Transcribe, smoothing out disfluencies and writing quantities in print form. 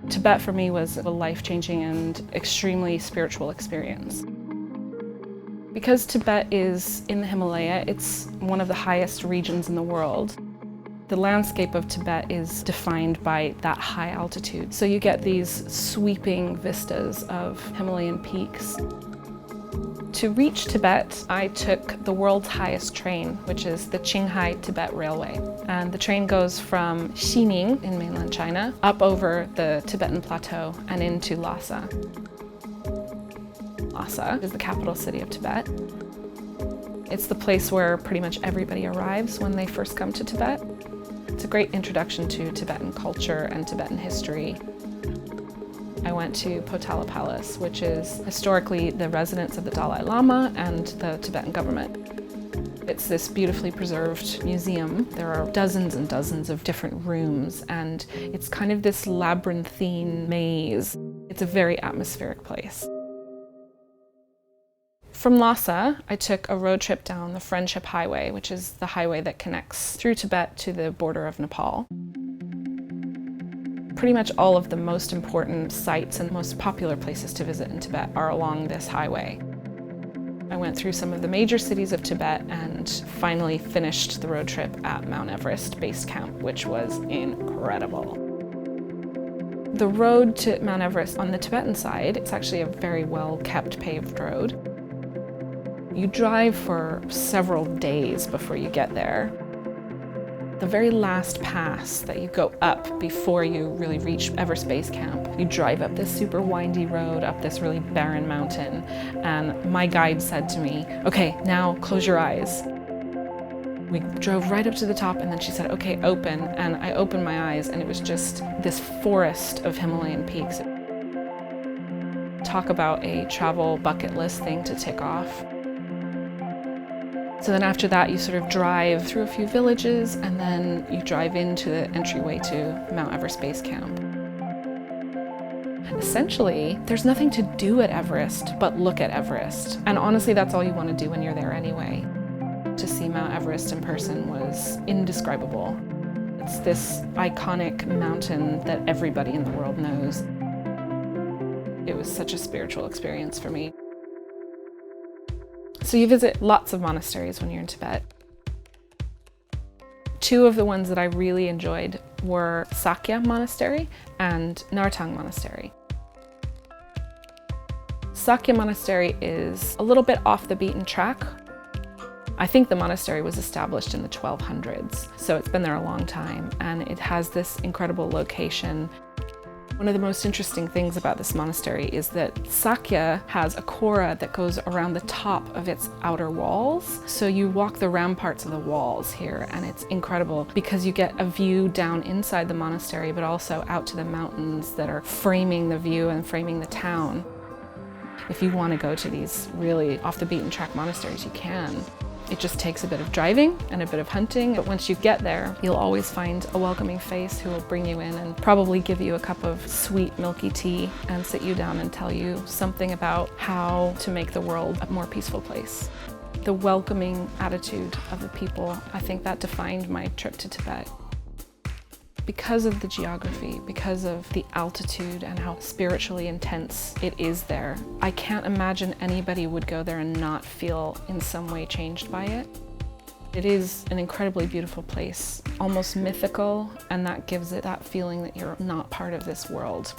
Tibet for me was a life-changing and extremely spiritual experience. Because Tibet is in the Himalaya, it's one of the highest regions in the world. The landscape of Tibet is defined by that high altitude. So you get these sweeping vistas of Himalayan peaks. To reach Tibet, I took the world's highest train, which is the Qinghai Tibet Railway. And the train goes from Xining in mainland China up over the Tibetan Plateau and into Lhasa. Lhasa is the capital city of Tibet. It's the place where pretty much everybody arrives when they first come to Tibet. It's a great introduction to Tibetan culture and Tibetan history. I went to Potala Palace, which is historically the residence of the Dalai Lama and the Tibetan government. It's this beautifully preserved museum. There are dozens and dozens of different rooms, and it's kind of this labyrinthine maze. It's a very atmospheric place. From Lhasa, I took a road trip down the Friendship Highway, which is the highway that connects through Tibet to the border of Nepal. Pretty much all of the most important sites and most popular places to visit in Tibet are along this highway. I went through some of the major cities of Tibet and finally finished the road trip at Mount Everest Base Camp, which was incredible. The road to Mount Everest on the Tibetan side, it's actually a very well-kept paved road. You drive for several days before you get there. The very last pass that you go up before you really reach Everest Base Camp, you drive up this super windy road, up this really barren mountain, and my guide said to me, "Okay, now close your eyes." We drove right up to the top and then she said, "Okay, open," and I opened my eyes and it was just this forest of Himalayan peaks. Talk about a travel bucket list thing to tick off. So then after that, you sort of drive through a few villages and then you drive into the entryway to Mount Everest Base Camp. Essentially, there's nothing to do at Everest but look at Everest. And honestly, that's all you want to do when you're there anyway. To see Mount Everest in person was indescribable. It's this iconic mountain that everybody in the world knows. It was such a spiritual experience for me. So you visit lots of monasteries when you're in Tibet. Two of the ones that I really enjoyed were Sakya Monastery and Nartang Monastery. Sakya Monastery is a little bit off the beaten track. I think the monastery was established in the 1200s, so it's been there a long time, and it has this incredible location. One of the most interesting things about this monastery is that Sakya has a kora that goes around the top of its outer walls. So you walk the ramparts of the walls here, and it's incredible because you get a view down inside the monastery, but also out to the mountains that are framing the view and framing the town. If you want to go to these really off the beaten track monasteries, you can. It just takes a bit of driving and a bit of hunting, but once you get there, you'll always find a welcoming face who will bring you in and probably give you a cup of sweet milky tea and sit you down and tell you something about how to make the world a more peaceful place. The welcoming attitude of the people, I think that defined my trip to Tibet. Because of the geography, because of the altitude and how spiritually intense it is there, I can't imagine anybody would go there and not feel in some way changed by it. It is an incredibly beautiful place, almost mythical, and that gives it that feeling that you're not part of this world.